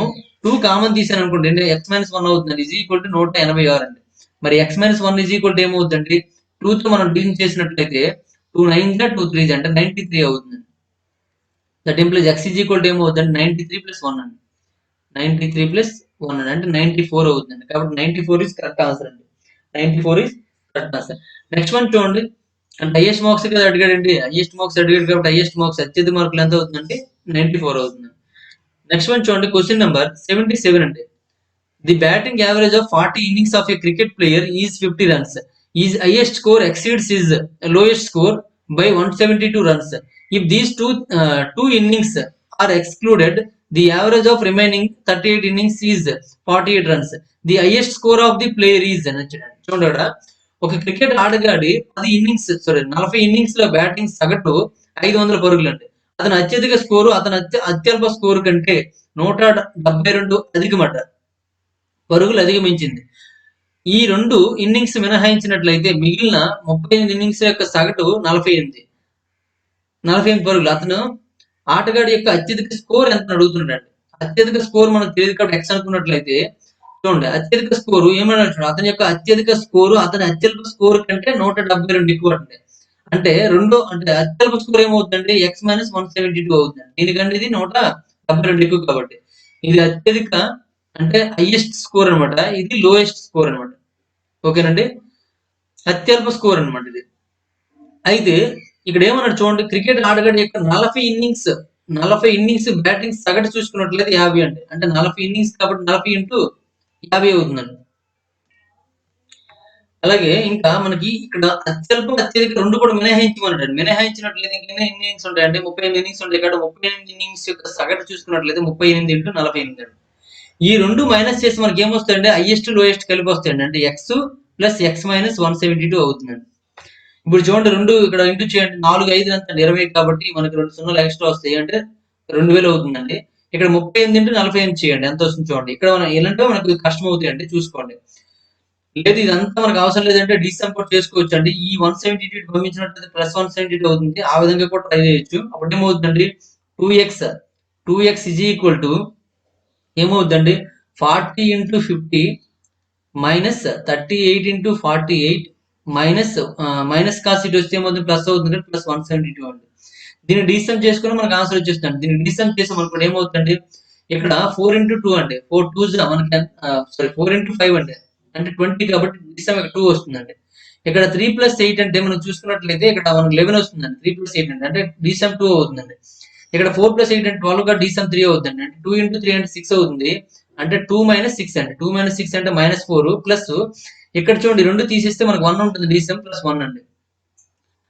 2 కామన్ తీసాను అనుకోండి x - 1 అవుతుంది ఈజ్ ఈక్వల్ టు 186 అండి. మరి x - 1 ఈజ్ ఈక్వల్ టు ఏమవుతుందండి 2తో మనం డివిజన్ చేసినట్లయితే 2 9 2 3 అంటే 93 అవుతుంది. That implies x is equal to ఏమవుతుందండి 93 + 1 అండి. 93 + 1 అంటే 94 అవుతుందండి. కాబట్టి 94 ఈజ్ కరెక్ట్ ఆన్సర్ అండి. 94 is correct answer. Next one చూడండి. అంటే హైయెస్ట్ మార్క్స్ కదా అడిగాడండి. హైయెస్ట్ మార్క్స్ అడిగాడు కాబట్టి హైయెస్ట్ మార్క్స్ అత్యధిక మార్కులు ఎంత అవుతుందంటే 94 అవుతుంది. నెక్స్ట్ వన్ చూడండి. క్వశ్చన్ నెంబర్ 77 అండి. The batting average of 40 innings of a cricket player is 50 runs. His highest score exceeds his lowest score by 172 runs. If these two innings are excluded, the average of remaining 38 innings is 48 runs. The highest score of the player is చూడండి ఒక cricket ఆటగాడి 40 innings లో batting సగటు 500 పరుగులు అండి. అతని అత్యధిక score అతని అత్యల్ప స్కోరు కంటే 172 అధికమట. పరుగులు అధిగమించింది. ఈ 2 ఇన్నింగ్స్ మినహాయించినట్లయితే మిగిలిన 38 ఇన్నింగ్స్ యొక్క సగటు 48 పరుగులు. అతను ఆటగాడి యొక్క అత్యధిక స్కోర్ ఎంత అడుగుతున్నాడండి. అత్యధిక స్కోర్ మనకు తెలియదు కాబట్టి ఎక్స్ అనుకున్నట్లయితే చూడండి, అత్యధిక స్కోరు ఏమన్నా అతని యొక్క అత్యధిక స్కోరు అతని అత్యల్ప స్కోర్ కంటే 172 ఎక్కువ అండి. అంటే అత్యల్ప స్కోర్ ఏమవుతుందంటే ఎక్స్ మైనస్ 172 అవుతుంది. దీనికంటే ఇది 172 ఎక్కువ కాబట్టి ఇది అత్యధిక అంటే హైయెస్ట్ స్కోర్ అనమాట. ఇది లోయెస్ట్ స్కోర్ అనమాట. ఓకేనండి, అత్యల్ప స్కోర్ అనమాట ఇది. అయితే ఇక్కడ ఏమన్నాడు చూడండి, క్రికెట్ ఆటగాడి యొక్క 40 ఇన్నింగ్స్ బ్యాటింగ్ సగటు చూసుకున్నట్లయితే 50 అండి. అంటే 40 ఇన్నింగ్స్ కాబట్టి 40 ఇంటూ 50 అవుతుందండి. అలాగే ఇంకా మనకి ఇక్కడ అత్యధిక 2 కూడా మినహాయించమన్నాడు. మినహాయించినట్లయితే ఇంకా ఇన్నింగ్స్ ఉంటాయి అంటే 38 ఇన్నింగ్స్ ఉంటాయి కాబట్టి 38 ఇన్నింగ్స్ యొక్క సగటు చూసుకున్నట్లయితే 38 ఇంటూ 48 అండి. ఈ 2 మైనస్ చేసి మనకి ఏమొస్తాయంటే హైయెస్ట్ లోయెస్ట్ కలిపి వస్తాయండి. అంటే ఎక్స్ ప్లస్ ఎక్స్ మైనస్ 172 అవుతుందండి. ఇప్పుడు చూడండి 2 ఇక్కడ ఇంటూ చేయండి. 4 5 ఎంత 20 కాబట్టి మనకి 2 సున్నాలు ఎక్స్ట్రా వస్తాయి అంటే 2000 అవుతుందండి. ఇక్కడ 38 ఇంటూ 48 చేయండి ఎంత వస్తుంది చూడండి. ఇక్కడ మనం ఇలాంటి మనకు కష్టం అవుతాయండి, చూసుకోండి. లేదు ఇదంతా మనకు అవసరం లేదంటే డిసెంపర్ చేసుకోవచ్చు అండి. ఈ 172 పంపించినట్లయితే ప్లస్ 172 అవుతుంది. ఆ విధంగా కూడా ట్రై చేయొచ్చు. అప్పుడు ఏమవుతుందండి 2x ఇజ్ ఈక్వల్ టు ఏమవుతుందండి 40 into 50 minus 38 into 48 minus cos ఇటు వస్తే ఏమవుతుంది ప్లస్ అవుతుంది ప్లస్ 172 అండి. దీన్ని డీసమ్ చేసుకుని మనకు ఆన్సర్ వచ్చేస్తుంది. దీన్ని డీసమ్ చేసి మనకు ఏమవుతుందండి ఇక్కడ 4 ఇంటూ 2 అండి. 4 2 మనకి 4 ఇంటూ 5 అండి అంటే 20 కాబట్టి డీసమ్ 2 వస్తుందండి. ఇక్కడ 3 ప్లస్ 8 అంటే మనం చూసుకున్నట్లయితే ఇక్కడ మనకు 11 వస్తుందండి. 3 ప్లస్ 8 అంటే డీసమ్ 2 అవుతుందండి. ఇక్కడ 4 ప్లస్ 8 అంటే 12 గా డీసమ్ 3 అవుతుందండి. అంటే 2 ఇంటూ 3 అంటే 6 అవుతుంది. అంటే 2 మైనస్ 6 అండి. 2 మైనస్ 6 అంటే -4 ప్లస్ ఇక్కడ చూడండి 2 తీసేస్తే మనకు 1 ఉంటుంది. డీసమ్ ప్లస్ 1 అండి.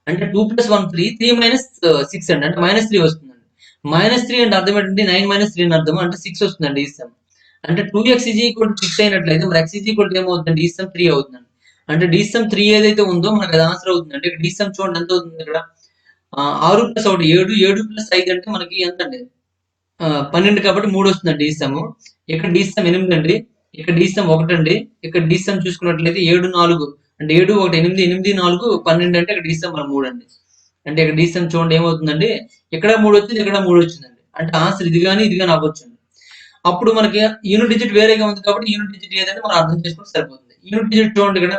అంటే 2 ప్లస్ 1 3 3 మైనస్ 6 అండి. అంటే -3 వస్తుందండి. -3 అంటే అర్థం ఏంటంటే 9 మైనస్ 3 అని అర్థం. అంటే 6 వస్తుందండి డీసమ్. అంటే 2x ఈజ్ ఈక్వల్ టు 6 అయినట్లయితే మరి x ఈజ్ ఈక్వల్ టు ఏమవుతుంది డీసమ్ 3 అవుతుందండి. అంటే డీసమ్ 3 ఏదైతే ఉందో మనకు అది ఆన్సర్ అవుతుంది. అంటే డీసమ్ చూడండి ఎంత అవుతుంది ఇక్కడ 6 ప్లస్ 1 7 7 ప్లస్ 5 అంటే మనకి ఎంత అండి 12 కాబట్టి 3 వస్తుందండి డీసమ్. ఇక్కడ డీసమ్ 8 అండి. ఇక్కడ డీసమ్ 1 అండి. ఇక్కడ డీసమ్ చూసుకున్నట్లయితే 7 4 అంటే 7 1 8 8 4 12 అంటే ఇక్కడ డీసమ్ 3 అండి. అంటే ఇక్కడ డీసమ్ చూడండి ఏమవుతుందండి ఇక్కడ 3 వచ్చింది, ఇక్కడ 3 వచ్చిందండి. అంటే ఆన్సర్ ఇది కానీ అవ్వచ్చు. అప్పుడు మనకి యూనిట్ డిజిట్ వేరేగా ఉంది కాబట్టి యూనిట్ డిజిట్ ఏదంటే మనం అర్థం చేసుకుంటే సరిపోతుంది. యూనిట్ డిజిట్ చూడండి ఇక్కడ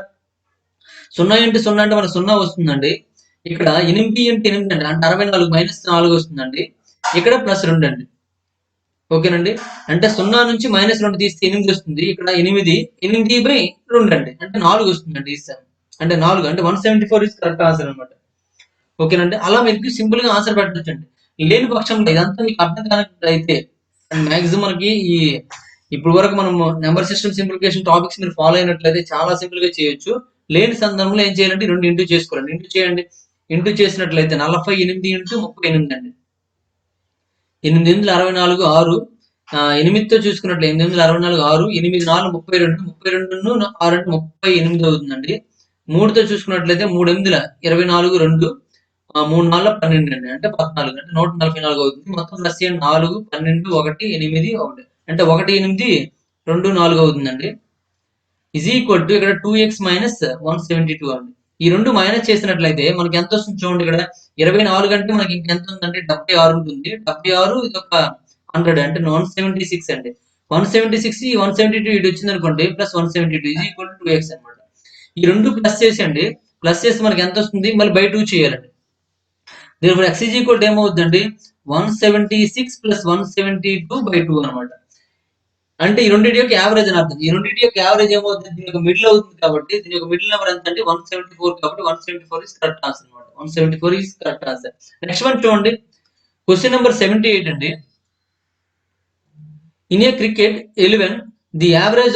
0 ఇంటూ 0 అంటే మనకు 0 వస్తుందండి. ఇక్కడ 8 ఇంటూ 8 అండి అంటే 64 మైనస్ 4 వస్తుందండి. ఇక్కడ ప్లస్ 2 అండి. ఓకేనండి, అంటే 0 నుంచి -2 తీస్తే 8 వస్తుంది. ఇక్కడ 8/2 అండి అంటే 4 వస్తుందండి. అంటే 4 అంటే 174 ఇస్ కరెక్ట్ ఆన్సర్ అనమాట. ఓకేనండి, అలా మీకు సింపుల్ గా ఆన్సర్ పెట్టొచ్చండి. లేని పక్షంలో ఇదంతా మీకు అర్థం కానట్లయితే మాక్సిమం మనకి ఇప్పుడు వరకు మనం నెంబర్ సిస్టమ్ సింప్లిఫికేషన్ టాపిక్స్ మీరు ఫాలో అయినట్లయితే చాలా సింపుల్ గా చేయొచ్చు. లేని సందర్భంలో ఏం చేయాలంటే 2 ఇంటూ చేసుకోవాలండి. ఇంటూ చేయండి. ఇంటూ చేసినట్లయితే 48 ఇంటూ 38 అండి. 8 64 6 8తో చూసుకున్నట్లు 8 64 6 8 4 32 32 6 38 అవుతుందండి. 3తో చూసుకున్నట్లయితే 3 8 24 2 3 4 12 అండి అంటే 14 అంటే 144 అవుతుంది. మొత్తం ప్లస్ చేయండి 4 12 1 8 1 అంటే 1 8 2 4 అవుతుందండి. ఈజ్ ఈక్వల్ టు ఇక్కడ 2x మైనస్ 172 అండి. ఈ 2 మైనస్ చేసినట్లయితే మనకి ఎంత వస్తుంది చూడండి. ఇక్కడ 24 అంటే మనకి ఇంకెంత ఉందంటే 76 ఉంటుంది. 76 ఇది ఒక 100 అంటే 176 అండి. 176 ఈ 172 ఇటు వచ్చింది అనుకోండి plus 172 is equal to 2x అనమాట. ఈ 2 ప్లస్ చేసేయండి. ప్లస్ చేస్తే మనకి ఎంత వస్తుంది మళ్ళీ బై 2 చేయాలండి. దీని x ఈజ్ ఈక్వల్ టు ఏమవుతుందండి 176 ప్లస్ 172/2 అనమాట. అంటే ఈ రెండింటి యొక్క యావరేజ్ అని అర్థం. ఈ రెండింటి యొక్క యావరేజ్ ఏమవుతుంది దీని యొక్క మిడిల్ అవుతుంది కాబట్టి దీని యొక్క మిడిల్ నెంబర్ ఎంత అంటే 174 కాబట్టి 174 ఇస్ కరెక్ట్ ఆన్సర్ అనమాట. 174 is correct answer. Next one చూడండి, క్వశ్చన్ నెంబర్ 78 అండి. In a cricket 11 the average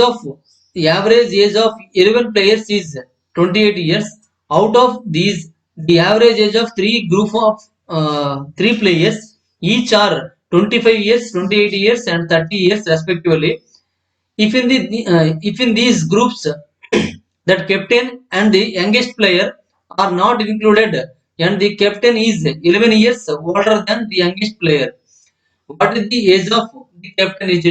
age of 11 players is 28 years. Out of these the average age of 3 players each are 25 years, 28 years and 30 years respectively. If in these groups that captain and the youngest player are not included and the captain is 11 years older than the youngest player. What is the age of the captain is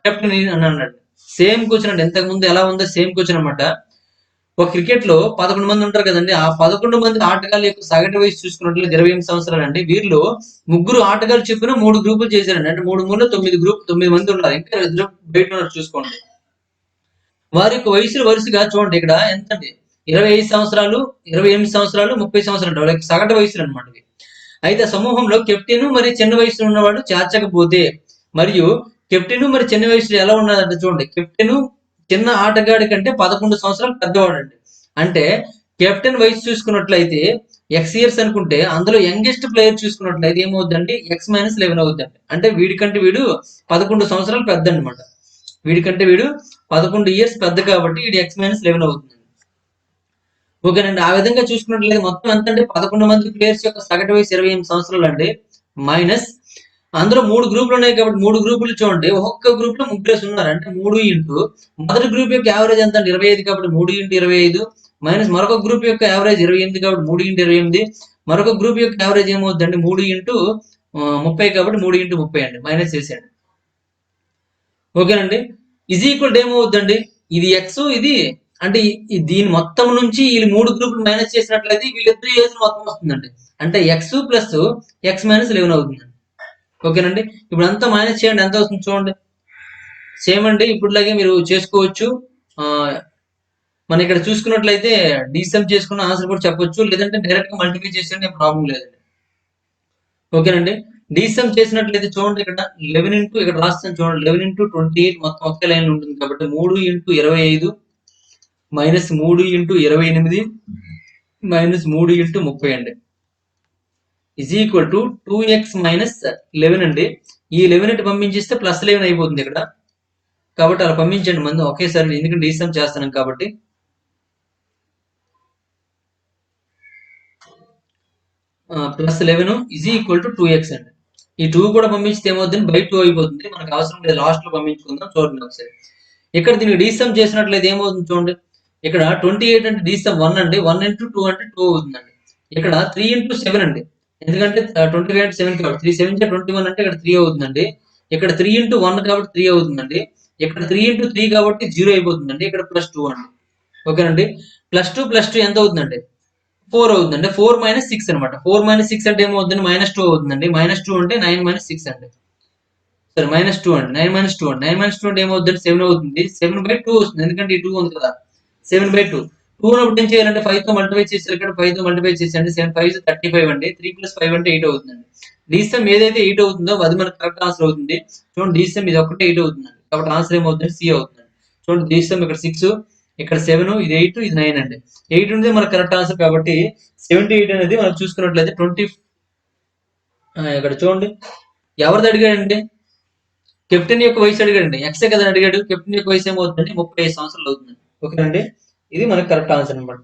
captain అని అన్నాడు. Same question అండి, ఇంతకు ముందు ఎలా ఉందో same question అనమాట. ఒక cricket లో 11 మంది ఉంటారు కదండి, ఆ 11 మంది ఆటగాళ్ళ యొక్క సగటు వయసు చూసుకున్నట్లయితే 28 సంవత్సరాలు అండి. వీరిలో ముగ్గురు ఆటగాళ్ళు చెప్పిన 3 గ్రూపులు చేశారండి. అంటే 3 3 9 మంది ఉన్నారు, ఇంకా ఇద్దరు బయట ఉన్నారు చూసుకోండి. వారి యొక్క వయసులు వరుసగా చూడండి ఇక్కడ ఎంత అండి, 25 సంవత్సరాలు, 28 సంవత్సరాలు, 30 సంవత్సరాలు వాళ్ళ యొక్క సగటు వయసులు అనమాట. అయితే సమూహంలో కెప్టెన్ మరి చిన్న వయసులో ఉన్నవాడు చేర్చకపోతే, మరియు కెప్టెన్ మరి చిన్న వయసులో ఎలా ఉన్నదంటే చూడండి, కెప్టెన్ చిన్న ఆటగాడి కంటే 11 సంవత్సరాలు పెద్దవాడు అండి. అంటే కెప్టెన్ వయసు చూసుకున్నట్లయితే ఎక్స్ ఇయర్స్ అనుకుంటే, అందులో యంగెస్ట్ ప్లేయర్ చూసుకున్నట్లయితే ఏమవుద్దండి, ఎక్స్ మైనస్ 11 అవుద్దండి. అంటే వీడికంటే వీడు 11 సంవత్సరాలు పెద్ద అనమాట. వీడికంటే వీడు 11 ఇయర్స్ పెద్ద కాబట్టి వీడు ఎక్స్ మైనస్ 11 అవుతుంది. ఓకేనండి, ఆ విధంగా చూసుకున్నట్లయితే మొత్తం ఎంత అంటే 11 మంది ప్లేయర్స్ యొక్క సగటు వయసు 28 సంవత్సరాలు అండి. మైనస్ అందులో 3 గ్రూపులు ఉన్నాయి కాబట్టి 3 గ్రూపులు చూడండి, ఒక్కొక్క గ్రూప్ లో ముగ్గురేసి ఉన్నారు. అంటే 3 ఇంటూ మొదటి గ్రూప్ యొక్క యావరేజ్ ఎంత అంటే 25 కాబట్టి 3 ఇంటూ 25 మైనస్ మరొక గ్రూప్ యొక్క యావరేజ్ 28 కాబట్టి 3 ఇంటూ 28 మరొక గ్రూప్ యొక్క యావరేజ్ ఏమవుతుందండి 3 ఇంటూ 30 కాబట్టి 3 ఇంటూ 30 అండి, మైనస్ చేసేయండి. ఓకేనండి, ఇది ఈక్వల్ ఏమవుతుందండి, ఇది ఎక్స్ ఇది అంటే దీని మొత్తం నుంచి ఈ 3 గ్రూపులు మైనస్ చేసినట్లయితే వీళ్ళిద్దరు ఏజ్ మొత్తం వస్తుందండి. అంటే ఎక్స్ ప్లస్ ఎక్స్ మైనస్ 11 అవుతుందండి. ఓకేనండి, ఇప్పుడు అంతా మైనస్ చేయండి, ఎంత వస్తుంది చూడండి. సేమ్ అండి, ఇప్పుడులాగే మీరు చేసుకోవచ్చు. మనం ఇక్కడ చూసుకున్నట్లయితే డీసమ్ చేసుకున్న ఆన్సర్ కూడా చెప్పొచ్చు, లేదంటే డైరెక్ట్ గా మల్టిప్లై చేసేయండి, ప్రాబ్లం లేదండి. ఓకేనండి, డీసమ్ చేసినట్లయితే చూడండి ఇక్కడ 11 ఇంటూ ఇక్కడ రాస్తాను చూడండి, 11 ఇంటూ 28 మొత్తం ఒకే లైన్ ఉంటుంది కాబట్టి 3 into 25 minus 3 into 28 minus 3 into 30 అండి, is equal to 2x minus 11 అండి. ఈ 11 ఇటు పంపించేస్తే ప్లస్ 11 అయిపోతుంది ఇక్కడ, కాబట్టి అలా పంపించండి మంది ఒకేసారి, ఎందుకంటే డీసమ్ చేస్తున్నాం కాబట్టి. Plus 11 is equal to 2x అండి. ఈ 2 కూడా పంపించితే ఏమవుతుంది, బై 2 అయిపోతుంది, మనకు అవసరం లేదు, లాస్ట్ లో పంపించుకుందాం. చూడండి ఒకసారి, ఇక్కడ దీనికి డీసమ్ చేసినట్లయితే ఏమవుతుంది చూడండి, ఇక్కడ 28 అంటే డీసమ్ 1 అండి, 1 ఇంటూ 2 అంటే 2 అవుతుందండి. ఇక్కడ 3 ఇంటూ 7 అండి, ఎందుకంటే 25 అంటే 7 కాబట్టి 3 7 21 అంటే ఇక్కడ 3 అవుతుందండి. ఇక్కడ 3 ఇంటూ 1 కాబట్టి 3 అవుతుందండి. ఇక్కడ 3 ఇంటూ 3 కాబట్టి 0 అయిపోతుందండి. ఇక్కడ ప్లస్ 2 అండి. ఓకేనండి, ప్లస్ 2 ఎంత అవుతుందండి, 4 అవుతుందండి. 4 మైనస్ 6 అనమాట. 4 మైనస్ 6 అంటే ఏమవుతుంది, మైనస్ 2 అవుతుందండి. మైనస్ 2 అంటే 9 మైనస్ 6 అండి, సరే మైనస్ 2 అండి. 9 మైనస్ 2 అండి, 9 మైనస్ 2 అంటే ఏమవుతుంది, 7 అవుతుంది. 7 బై 2 వస్తుంది, ఎందుకంటే ఈ 2 ఉంది కదా, 7 బై 2. 2 ఉన్నప్పుడు ఏం చేయాలంటే 5 తో మల్టిప్లై చేసి ఇక్కడ 5 తో మల్టిప్లై చేసేయండి. 7 5 35 అండి, 3 ప్లస్ 5 అంటే 8 అవుతుందండి. డీసమ్ ఏదైతే 8 అవుతుందో అది మనకు కరెక్ట్ ఆన్సర్ అవుతుంది. చూడండి, డీసమ్ ఇది ఒకటే 8 అవుతుందండి, కాబట్టి ఆన్సర్ ఏమవుతుంది, సి అవుతుంది. చూడండి, డీసమ్ ఇక్కడ 6, ఇక్కడ 7, ఇది 8, ఇది 9 అండి. 8 ఉంటే మనకు కరెక్ట్ ఆన్సర్ కాబట్టి 78 అనేది మనం చూసుకున్నట్లయితే 20. ఇక్కడ చూడండి, ఎవరిది అడిగాడండి, కెప్టెన్ యొక్క వయసు అడిగాడండి, ఎక్సే కదా అడిగాడు. కెప్టెన్ యొక్క వయసు ఏమవుతుందండి, 35 సంవత్సరాలు అవుతుందండి. ఓకేనండి, ఇది మనకు కరెక్ట్ ఆన్సర్ అనమాట.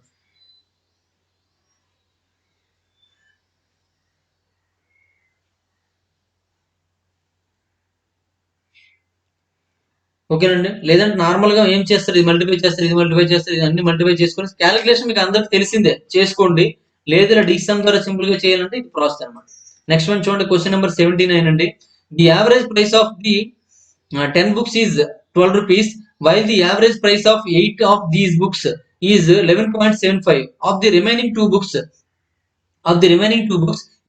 ఓకేనండి, లేదంటే నార్మల్ గా ఏం చేస్తారు, ఇది మల్టిప్లై చేస్తారు, ఇది మల్టిప్లై చేస్తారు, ఇది అన్ని మల్టిప్లై చేసుకొని క్యాలిక్యులేషన్ మీకు అందరికి తెలిసిందే, చేసుకోండి. లేదు ఇలా డీసమ్ ద్వారా సింపుల్ గా చేయాలంటే ఇది ప్రాసెస్ అనమాట. నెక్స్ట్ వన్ చూడండి, క్వశ్చన్ నెంబర్ 79 అండి. The average price of the 10 books is 12 rupees, while the average price of 8 of these books is 11.75 of the remaining two books.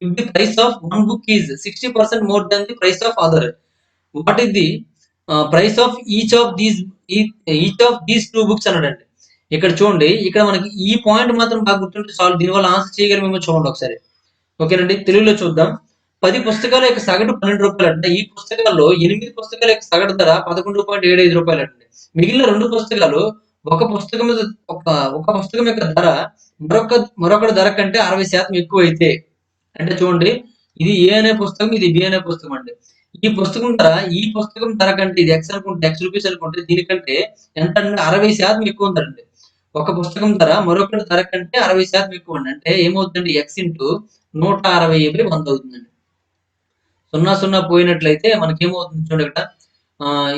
If the price of one book is 60% more than the price of other, what is the price of each of these two books అన్నాడండి. ఇక్కడ చూడండి, ఇక్కడ మనకి ఈ point మాత్రం బాగా గుర్తుంటే చాలు, దీనివల్ల ఆన్సర్ చేయగలమేమో చూడండి ఒకసారి. ఓకేనండి, తెలుగులో చూద్దాం. 10 పుస్తకాల యొక్క సగటు 12 రూపాయలు అంటే, ఈ పుస్తకాల్లో 8 పుస్తకాల యొక్క సగటు ధర 11.75 రూపాయలు అంటే, మిగిలిన 2 పుస్తకాలు ఒక పుస్తకం మీద ఒక పుస్తకం యొక్క ధర మరొకటి ధర కంటే 60% ఎక్కువ అయితే, అంటే చూడండి, ఇది ఏ అనే పుస్తకం, ఇది బి అనే పుస్తకం అండి. ఈ పుస్తకం ధర కంటే, ఇది ఎక్స్ అనుకుంటే, ఎక్స్ రూపీస్ అనుకుంటే, దీనికంటే ఎంత అంటే 60% ఎక్కువ ఉందండి. ఒక పుస్తకం ధర మరొకటి ధర కంటే 60% ఎక్కువ అండి. అంటే ఏమవుతుందండి, ఎక్స్ ఇంటూ 160/100 అవుతుందండి. 0 0 పోయినట్లయితే మనకి ఏమవుతుంది చూడండి, ఇక్కడ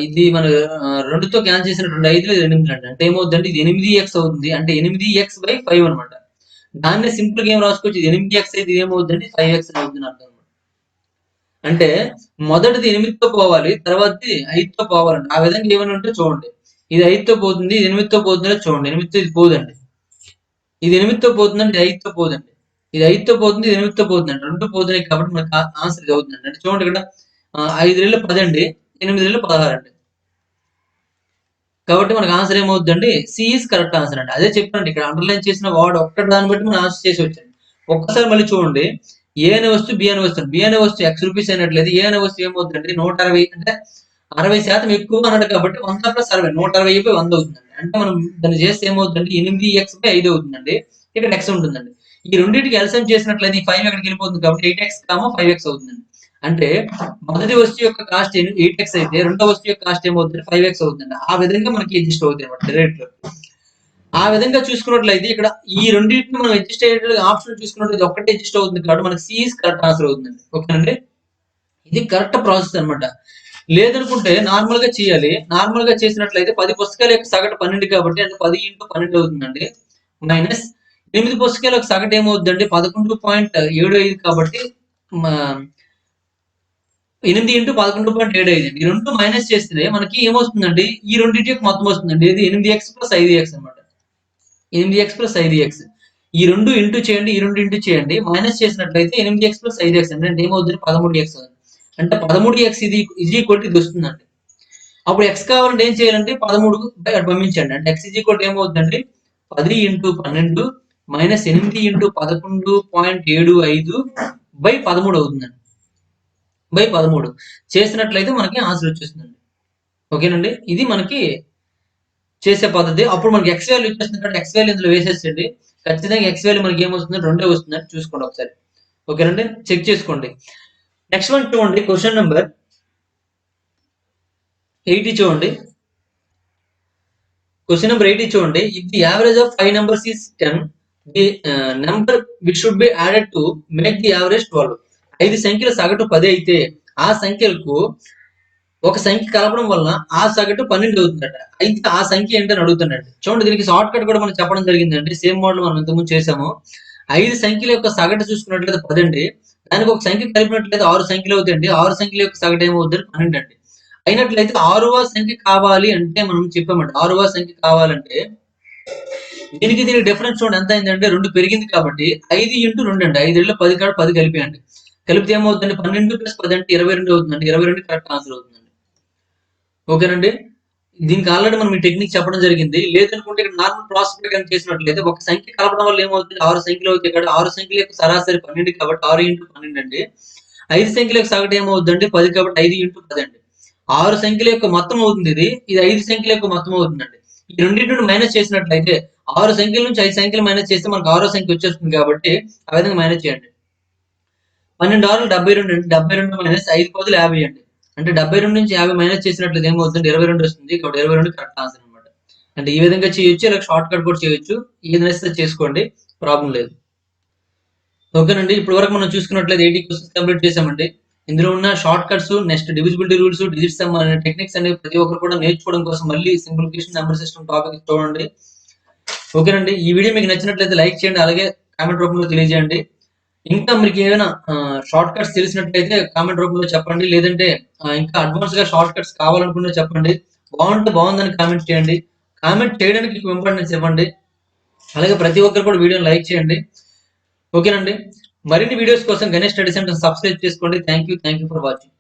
ఇది మన 2తో క్యాన్సిల్ చేసిన 2 5 8 అండి. అంటే ఏమవుతుందంటే ఇది 8x అవుతుంది. అంటే 8x/5 అనమాట. దాన్నే సింపుల్ గా ఏం రాసుకోవచ్చు, ఇది 8x అయితే ఇది ఏమవుతుందంటే 5x అవుతుంది అర్థం. అంటే మొదటిది 8తో పోవాలి, తర్వాతది 5తో పోవాలండి. ఆ విధంగా ఏమైనా ఉంటే చూడండి. ఇది 5తో పోతుంది, ఇది 8తో పోతుందో చూడండి. 8తో ఇది పోదండి. ఇది 8తో పోతుందండి, 5తో పోదండి. ఇది 5తో పోతుంది, ఇది 8తో పోతుందండి. 2 పోతున్నాయి కాబట్టి మనకు ఆన్సర్ ఇది అవుతుందండి. అంటే చూడండి ఇక్కడ 5 రెళ్ళు 10 అండి, 8 రెళ్ళు 16 అండి. కాబట్టి మనకు ఆన్సర్ ఏమవుతుందండి, సి ఈస్ కరెక్ట్ ఆన్సర్ అండి. అదే చెప్పండి, ఇక్కడ అండర్లైన్ చేసిన వాడు ఒక్కటి దాన్ని బట్టి మనం ఆన్సర్ చేసి వచ్చండి. ఒక్కసారి మళ్ళీ చూడండి, ఏ అనే వస్తువు బి అనే వస్తువు, బి అనే వస్తువు ఎక్స్ రూపీస్ అయినట్లేదు, ఏ అనే వస్తువు ఏమవుతుందండి 160 అంటే 60% ఎక్కువ అన్నాడు కాబట్టి 100 + 60 160/100 అవుతుందండి. అంటే మనం దాన్ని చేస్తే ఏమవుతుందండి 8x/5 అవుతుందండి. ఇక్కడ ఎక్స్ ఉంటుందండి. ఈ రెండింటికి ఎల్సిఎం చేసినట్లయితే ఈ 5 ఎక్కడికి వెళ్ళిపోతుంది కాబట్టి 8x, 5x అవుతుందండి. అంటే మొదటి వస్తువు యొక్క కాస్ట్ 8x అయితే రెండో వస్తువు యొక్క కాస్ట్ ఏమవుతుంది 5x అవుతుంది. ఆ విధంగా మనకి అడ్జస్ట్ అవుతుంది అనమాట రేట్లు. ఆ విధంగా చూసుకున్నట్లయితే ఇక్కడ ఈ రెండింటిని మనం అడ్జస్ట్ అయ్యే ఆప్షన్ చూసుకున్నట్లయితే ఒక్కటే అడ్జస్ట్ అవుతుంది కాబట్టి మనకి సి కరెక్ట్ ఆన్సర్ అవుతుందండి. ఓకేనండి, ఇది కరెక్ట్ ప్రాసెస్ అనమాట. లేదనుకుంటే నార్మల్ గా చేయాలి. నార్మల్ గా చేసినట్లయితే 10 పుస్తకాల యొక్క సగటు 12 కాబట్టి అంటే 10 × 12 అవుతుందండి. మైనస్ 8 పుస్తకాల యొక్క సగటు ఏమవుతుందండి 11.75 కాబట్టి 8 × 11.75 అండి. ఈ రెండు మైనస్ చేస్తే మనకి ఏమొస్తుందండి, ఈ రెండింటి యొక్క మొత్తం వస్తుందండి. ఇది 8x + 5x అనమాట. 8x + 5x. ఈ రెండు ఇంటూ చేయండి, ఈ రెండు ఇంటూ చేయండి. మైనస్ చేసినట్లయితే 8x + 5x అంటే ఏమవుతుంది 13x అవుతుంది. అంటే 13x ఇది ఇది వస్తుందండి. అప్పుడు x కావాలంటే ఏం చేయాలంటే 13 పంపించండి. అంటే x ఏమవుతుందండి 10 × 12 మైనస్ 8 × 11.75/13 అవుతుందండి. 13 చేసినట్లయితే మనకి ఆన్సర్ వచ్చేస్తుందండి. ఓకేనండి, ఇది మనకి చేసే పద్ధతి. అప్పుడు మనకి ఎక్స్ వాల్యూ వచ్చేస్తుంది కాబట్టి ఎక్స్ వాల్యూ ఇందులో వేసేసండి. ఖచ్చితంగా ఎక్స్ వాల్యూ మనకి ఏమొస్తుంది 2 వస్తుందని చూసుకోండి ఒకసారి. ఓకేనండి, చెక్ చేసుకోండి. నెక్స్ట్ వన్ చూడండి, క్వశ్చన్ నెంబర్ 80 చూడండి. క్వశ్చన్ నెంబర్ 80 చూడండి. If the average of 5 numbers is 10, the number which should be added to make the average 12. 5 సంఖ్యల సగటు 10 అయితే ఆ సంఖ్యలకు ఒక సంఖ్య కలపడం వలన ఆ సగటు 12 అవుతుందట. అయితే ఆ సంఖ్య ఏంటని అడుగుతున్నాడు. చూడండి, దీనికి షార్ట్ కట్ కూడా మనం చెప్పడం జరిగిందండి. సేమ్ మోడల్ మనం ఇంతకుముందు చేసాము. 5 సంఖ్యల యొక్క సగటు చూసుకున్నట్లయితే 10 అండి. దానికి ఒక సంఖ్య కలిపినట్లయితే 6 సంఖ్యలు అవుతాయండి. 6 సంఖ్యల యొక్క సగటు ఏమవుతుంది 12 అండి. అయినట్లయితే 6వ సంఖ్య కావాలి అంటే మనం చెప్పామండి. 6వ సంఖ్య కావాలంటే దీనికి డిఫరెన్స్ చూడండి ఎంత అయిందంటే 2 పెరిగింది కాబట్టి 5 × 2 అండి. 5 × 10 కాడ 10 కలిపేయండి. కలిపితే ఏమవుతుందండి 12 + 10 అంటే 22 అవుతుందండి. 22 కరెక్ట్ ఆన్సర్ అవుతుందండి. ఓకేనండి, దీనికి ఆల్రెడీ మనం ఈ టెక్నిక్ చెప్పడం జరిగింది. లేదనుకుంటే ఇక్కడ నార్మల్ ప్రాసెస్ ప్రకారం చేసినట్లయితే ఒక సంఖ్య కలపడం వల్ల ఏమవుతుంది 6 సంఖ్యలు అవుతాయి. ఇక్కడ 6 సంఖ్యల యొక్క సరాసరి 12 కాబట్టి 6 × 12 అండి. 5 సంఖ్యల యొక్క సగటు ఏమవుతుందంటే 10 కాబట్టి 5 × 10 అండి. 6 సంఖ్యల యొక్క మొత్తం అవుతుంది ఇది. ఇది 5 సంఖ్యల యొక్క మొత్తం అవుతుందండి. ఈ రెండింటిని మైనస్ చేసినట్లయితే 6 సంఖ్యల నుంచి 5 సంఖ్యలు మైనస్ చేస్తే మనకు 6వ సంఖ్య వచ్చేస్తుంది కాబట్టి ఆ విధంగా మైనస్ చేయండి. 12 6 72 అండి. 72 మైనస్ 5 10 50 అండి. అంటే 72 నుంచి 50 మైనస్ చేసినట్లయితే ఏమవుతుంది 22 వస్తుంది. కాబట్టి 22 కరెక్ట్ ఆన్సర్ అనమాట. అంటే ఈ విధంగా చేయొచ్చు, ఇలా షార్ట్ కట్ కూడా చేయొచ్చు. ఏది నచ్చితే చేసుకోండి, ప్రాబ్లం లేదు. ఓకేనండి, ఇప్పటి వరకు మనం చూసుకున్నట్లయితే 80 క్వశ్చన్స్ కంప్లీట్ చేసామండి. ఇందులో ఉన్న short cuts, next divisibility rules, digit sum అనే టెక్నిక్స్ అనేవి ప్రతి ఒక్కరు కూడా నేర్చుకోవడం కోసం మళ్ళీ సింప్లిఫికేషన్, నెంబర్ సిస్టమ్ టాపిక్ చూడండి. ఓకేనండి, ఈ వీడియో మీకు నచ్చినట్లయితే లైక్ చేయండి, అలాగే కామెంట్ రూపంలో తెలియజేయండి. ఇంకా మీకు ఏమైనా షార్ట్ కట్స్ తెలిసినట్లయితే కామెంట్ రూపంలో చెప్పండి. లేదంటే ఇంకా అడ్వాన్స్ గా షార్ట్ కట్స్ కావాలనుకున్నా చెప్పండి. బాగుందని కామెంట్ చేయండి. కామెంట్ చేయడానికి ఇంపార్టెన్స్ ఇవ్వండి. అలాగే ప్రతి ఒక్కరు కూడా వీడియోని లైక్ చేయండి. ఓకేనండి, మరిన్ని వీడియోస్ కోసం గణేష్ స్టడీ సెంటర్ సబ్స్క్రైబ్ చేసుకోండి. Thank you for watching.